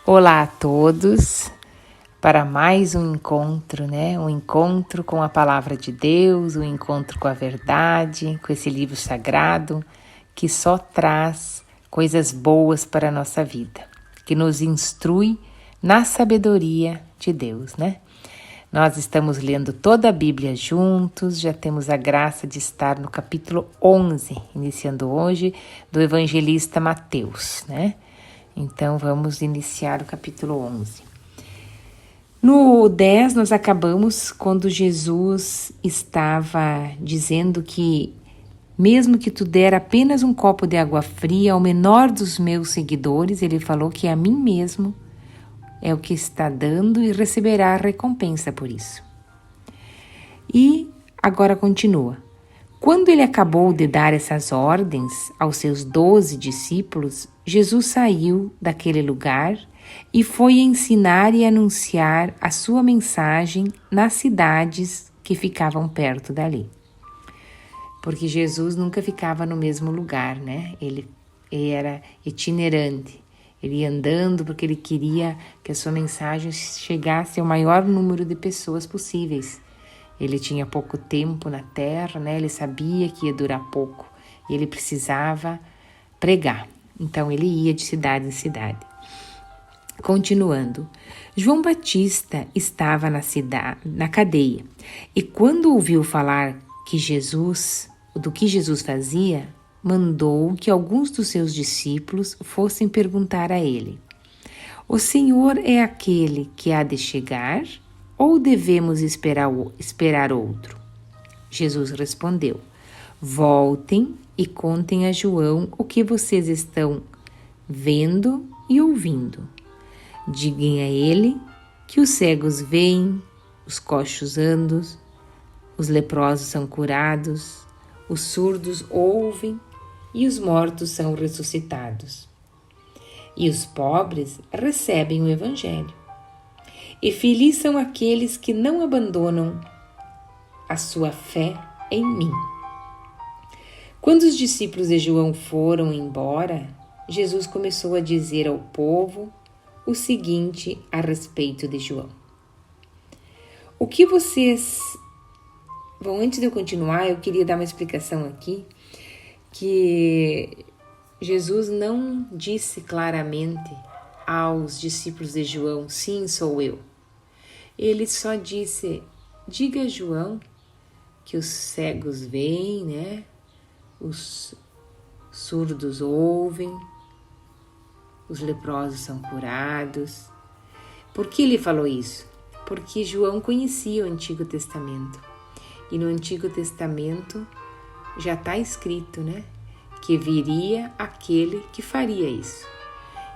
Olá a todos para mais um encontro, né? Um encontro com a palavra de Deus, um encontro com a verdade, com esse livro sagrado que só traz coisas boas para a nossa vida, que nos instrui na sabedoria de Deus, né? Nós estamos lendo toda a Bíblia juntos, já temos a graça de estar no capítulo 11, iniciando hoje, do evangelista Mateus, né? Então, vamos iniciar o capítulo 11. No 10, nós acabamos quando Jesus estava dizendo que, mesmo que tu der apenas um copo de água fria ao menor dos meus seguidores, ele falou que a mim mesmo é o que está dando e receberá a recompensa por isso. E agora continua. Quando ele acabou de dar essas ordens aos seus 12 discípulos, Jesus saiu daquele lugar e foi ensinar e anunciar a sua mensagem nas cidades que ficavam perto dali. Porque Jesus nunca ficava no mesmo lugar, né? Ele era itinerante. Ele ia andando porque ele queria que a sua mensagem chegasse ao maior número de pessoas possíveis. Ele tinha pouco tempo na terra, né? Ele sabia que ia durar pouco e ele precisava pregar. Então ele ia de cidade em cidade. Continuando, João Batista estava na cadeia e quando ouviu falar do que Jesus fazia, mandou que alguns dos seus discípulos fossem perguntar a ele: O Senhor é aquele que há de chegar? Ou devemos esperar outro? Jesus respondeu: Voltem e contem a João o que vocês estão vendo e ouvindo. Digam a ele que os cegos veem, os coxos andam, os leprosos são curados, os surdos ouvem e os mortos são ressuscitados. E os pobres recebem o Evangelho. E felizes são aqueles que não abandonam a sua fé em mim. Quando os discípulos de João foram embora, Jesus começou a dizer ao povo o seguinte a respeito de João. O que vocês... Bom, antes de eu continuar, eu queria dar uma explicação aqui, que Jesus não disse claramente aos discípulos de João, sim, sou eu. Ele só disse, diga a João que os cegos veem, né? Os surdos ouvem, os leprosos são curados. Por que ele falou isso? Porque João conhecia o Antigo Testamento. E no Antigo Testamento já está escrito, né? Que viria aquele que faria isso.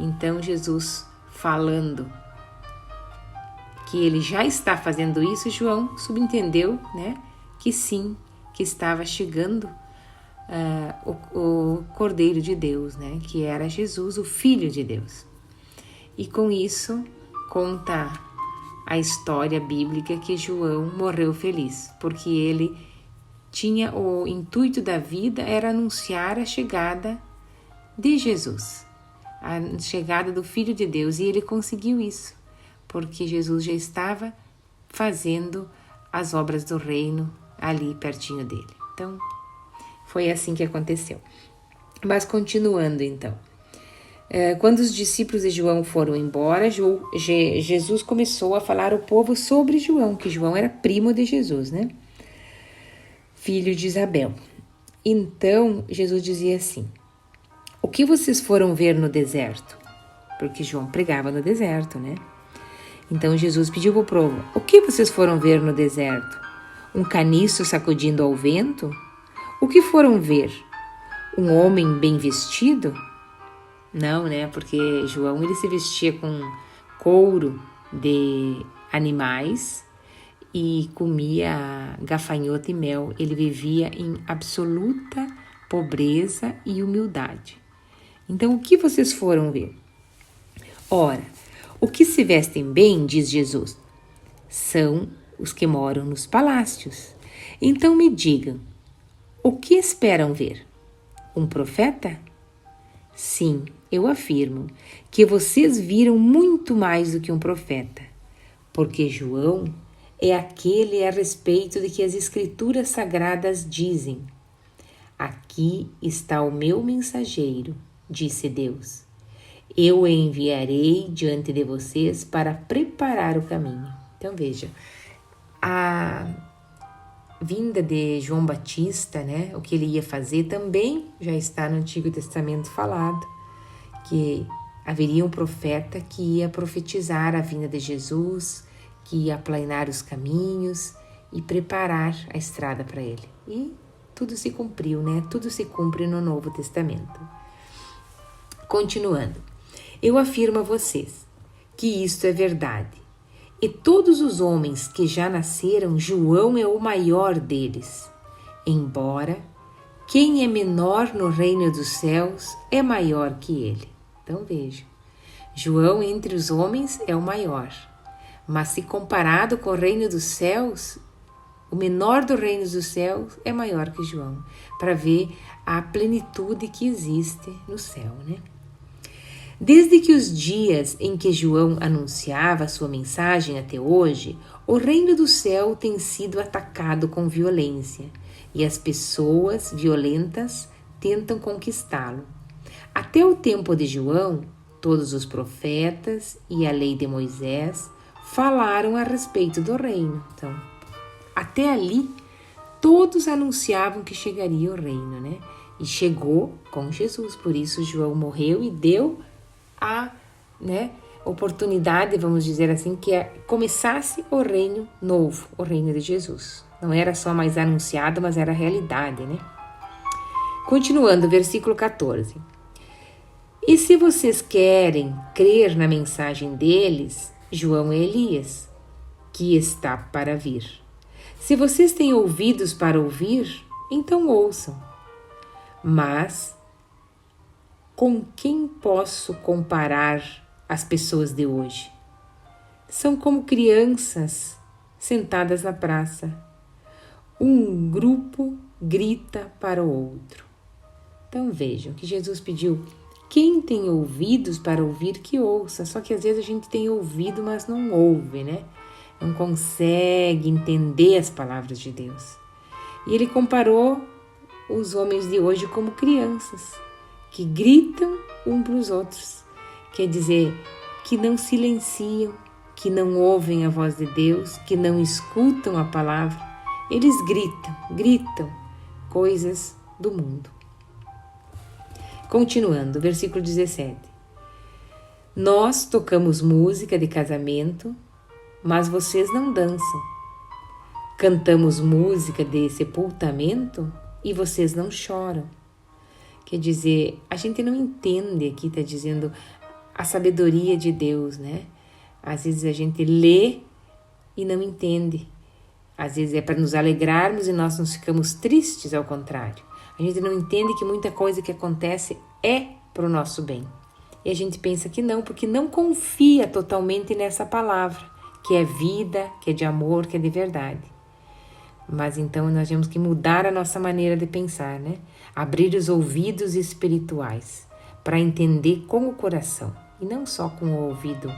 Então Jesus falando que ele já está fazendo isso, João subentendeu, né, que sim, que estava chegando o Cordeiro de Deus, né, que era Jesus, o Filho de Deus. E com isso conta a história bíblica que João morreu feliz, porque ele tinha o intuito da vida era anunciar a chegada de Jesus, a chegada do Filho de Deus, e ele conseguiu isso, porque Jesus já estava fazendo as obras do reino ali pertinho dele. Então, foi assim que aconteceu. Mas continuando então, quando os discípulos de João foram embora, Jesus começou a falar ao povo sobre João, que João era primo de Jesus, né? Filho de Isabel. Então, Jesus dizia assim, o que vocês foram ver no deserto? Porque João pregava no deserto, né? Então Jesus pediu para o povo, o que vocês foram ver no deserto? Um caniço sacudindo ao vento? O que foram ver? Um homem bem vestido? Não, né? Porque João ele se vestia com couro de animais e comia gafanhoto e mel. Ele vivia em absoluta pobreza e humildade. Então, o que vocês foram ver? Ora, o que se vestem bem, diz Jesus, são os que moram nos palácios. Então me digam, o que esperam ver? Um profeta? Sim, eu afirmo que vocês viram muito mais do que um profeta, porque João é aquele a respeito de que as Escrituras Sagradas dizem: Aqui está o meu mensageiro, disse Deus. Eu o enviarei diante de vocês para preparar o caminho. Então veja, a vinda de João Batista, né, o que ele ia fazer também já está no Antigo Testamento falado, que haveria um profeta que ia profetizar a vinda de Jesus, que ia aplanar os caminhos e preparar a estrada para ele. E tudo se cumpriu, né? Tudo se cumpre no Novo Testamento. Continuando, eu afirmo a vocês que isto é verdade. E todos os homens que já nasceram, João é o maior deles. Embora quem é menor no reino dos céus é maior que ele. Então veja, João entre os homens é o maior. Mas se comparado com o reino dos céus, o menor do reino dos céus é maior que João. Para ver a plenitude que existe no céu, né? Desde que os dias em que João anunciava sua mensagem até hoje, o reino do céu tem sido atacado com violência e as pessoas violentas tentam conquistá-lo. Até o tempo de João, todos os profetas e a lei de Moisés falaram a respeito do reino. Então, até ali, todos anunciavam que chegaria o reino, né? E chegou com Jesus. Por isso, João morreu e deu a oportunidade, vamos dizer assim, que começasse o reino novo, o reino de Jesus. Não era só mais anunciado, mas era realidade, né? Continuando, versículo 14. E se vocês querem crer na mensagem deles, João é Elias, que está para vir. Se vocês têm ouvidos para ouvir, então ouçam. Mas com quem posso comparar as pessoas de hoje? São como crianças sentadas na praça. Um grupo grita para o outro. Então vejam que Jesus pediu: quem tem ouvidos para ouvir, que ouça. Só que às vezes a gente tem ouvido, mas não ouve, né? Não consegue entender as palavras de Deus. E ele comparou os homens de hoje como crianças que gritam um para os outros. Quer dizer, que não silenciam, que não ouvem a voz de Deus, que não escutam a palavra. Eles gritam coisas do mundo. Continuando, versículo 17. Nós tocamos música de casamento, mas vocês não dançam. Cantamos música de sepultamento e vocês não choram. Quer dizer, a gente não entende, aqui está dizendo, a sabedoria de Deus, né? Às vezes a gente lê e não entende. Às vezes é para nos alegrarmos e nós nos ficamos tristes, ao contrário. A gente não entende que muita coisa que acontece é para o nosso bem. E a gente pensa que não, porque não confia totalmente nessa palavra, que é vida, que é de amor, que é de verdade. Mas então nós temos que mudar a nossa maneira de pensar, né? Abrir os ouvidos espirituais para entender com o coração e não só com o ouvido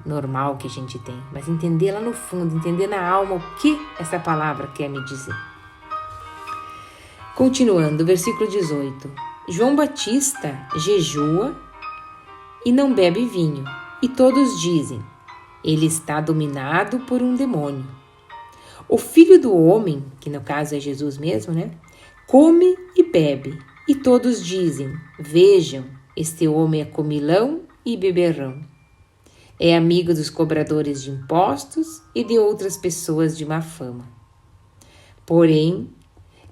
normal que a gente tem, mas entender lá no fundo, entender na alma o que essa palavra quer me dizer. Continuando, versículo 18. João Batista jejua e não bebe vinho, e todos dizem: ele está dominado por um demônio. O Filho do Homem, que no caso é Jesus mesmo, né? Come e bebe, e todos dizem: vejam, este homem é comilão e beberrão. É amigo dos cobradores de impostos e de outras pessoas de má fama. Porém,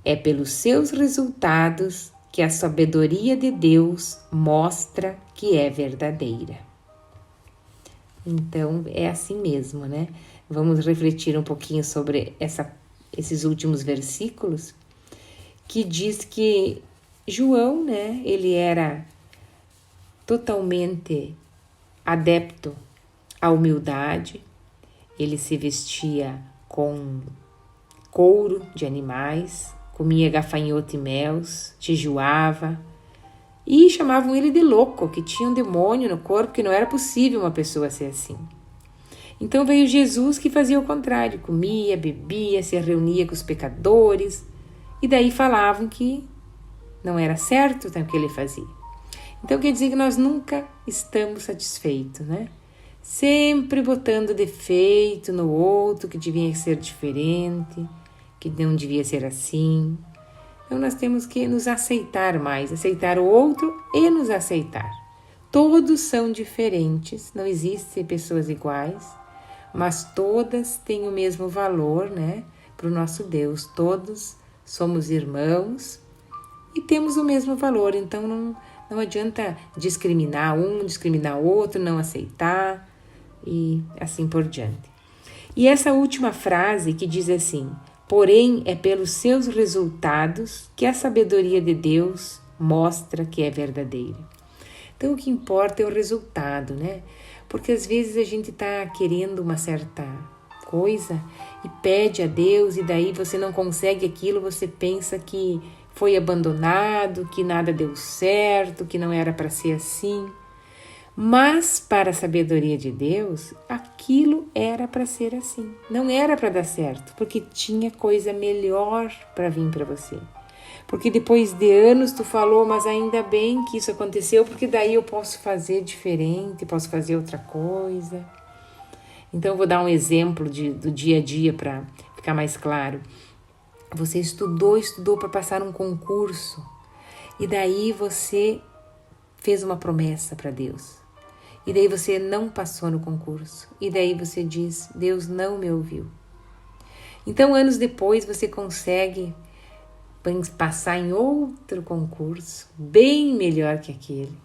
é pelos seus resultados que a sabedoria de Deus mostra que é verdadeira. Então, é assim mesmo, né? Vamos refletir um pouquinho sobre esses últimos versículos, que diz que João, né, ele era totalmente adepto à humildade, ele se vestia com couro de animais, comia gafanhoto e mel, jejuava E chamavam ele de louco, que tinha um demônio no corpo, que não era possível uma pessoa ser assim. Então veio Jesus que fazia o contrário, comia, bebia, se reunia com os pecadores, e daí falavam que não era certo o que ele fazia. Então quer dizer que nós nunca estamos satisfeitos, né? Sempre botando defeito no outro, que devia ser diferente, que não devia ser assim. Então nós temos que nos aceitar mais, aceitar o outro e nos aceitar. Todos são diferentes, não existem pessoas iguais, mas todas têm o mesmo valor, né? Para o nosso Deus. Todos somos irmãos e temos o mesmo valor, então não adianta discriminar um, discriminar o outro, não aceitar e assim por diante. E essa última frase que diz assim: porém é pelos seus resultados que a sabedoria de Deus mostra que é verdadeira. Então o que importa é o resultado, né? Porque às vezes a gente está querendo uma certa coisa e pede a Deus e daí você não consegue aquilo, você pensa que foi abandonado, que nada deu certo, que não era para ser assim. Mas para a sabedoria de Deus, aquilo era para ser assim. Não era para dar certo, porque tinha coisa melhor para vir para você. Porque depois de anos tu falou, mas ainda bem que isso aconteceu, porque daí eu posso fazer diferente, posso fazer outra coisa. Então eu vou dar um exemplo do dia a dia para ficar mais claro. Você estudou para passar um concurso e daí você fez uma promessa para Deus. E daí você não passou no concurso. E daí você diz, Deus não me ouviu. Então, anos depois, você consegue passar em outro concurso, bem melhor que aquele.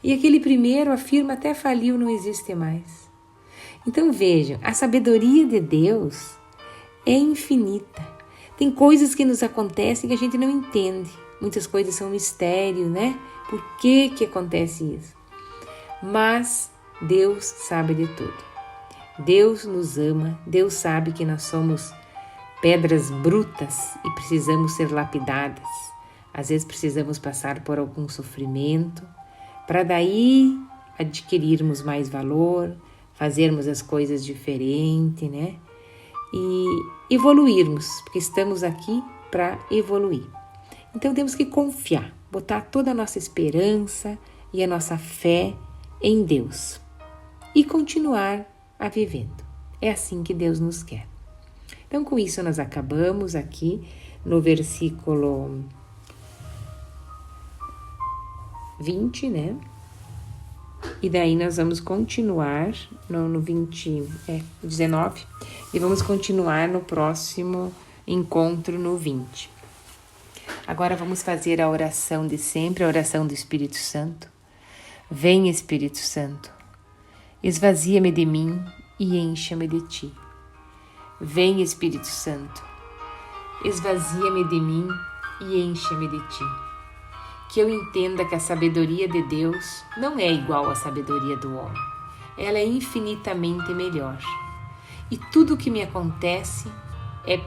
E aquele primeiro, a firma até faliu, não existe mais. Então, vejam, a sabedoria de Deus é infinita. Tem coisas que nos acontecem que a gente não entende. Muitas coisas são mistério, né? Por que acontece isso? Mas Deus sabe de tudo. Deus nos ama, Deus sabe que nós somos pedras brutas e precisamos ser lapidadas. Às vezes precisamos passar por algum sofrimento para daí adquirirmos mais valor, fazermos as coisas diferente, né? E evoluirmos, porque estamos aqui para evoluir. Então temos que confiar, botar toda a nossa esperança e a nossa fé em Deus e continuar a vivendo. É assim que Deus nos quer. Então, com isso, nós acabamos aqui no versículo 20, né? E daí nós vamos continuar no 19 e vamos continuar no próximo encontro no 20. Agora vamos fazer a oração de sempre, a oração do Espírito Santo. Vem, Espírito Santo, esvazia-me de mim e encha-me de ti. Vem, Espírito Santo, esvazia-me de mim e encha-me de ti. Que eu entenda que a sabedoria de Deus não é igual à sabedoria do homem. Ela é infinitamente melhor. E tudo o que me acontece é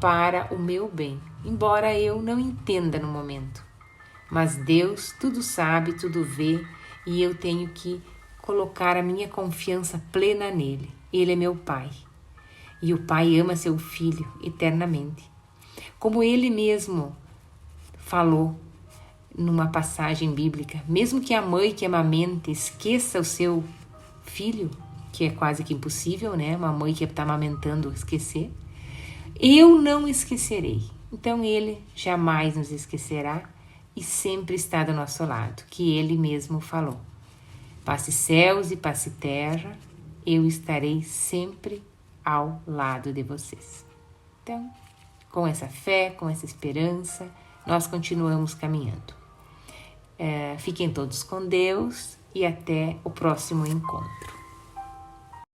para o meu bem, embora eu não entenda no momento. Mas Deus tudo sabe, tudo vê, e eu tenho que colocar a minha confiança plena nele. Ele é meu Pai. E o Pai ama seu Filho eternamente. Como ele mesmo falou numa passagem bíblica, mesmo que a mãe que amamente esqueça o seu filho, que é quase que impossível, né? Uma mãe que está amamentando esquecer, eu não esquecerei. Então ele jamais nos esquecerá e sempre está do nosso lado, que ele mesmo falou. Passe céus e passe terra, eu estarei sempre ao lado de vocês. Então, com essa fé, com essa esperança, nós continuamos caminhando. Fiquem todos com Deus e até o próximo encontro.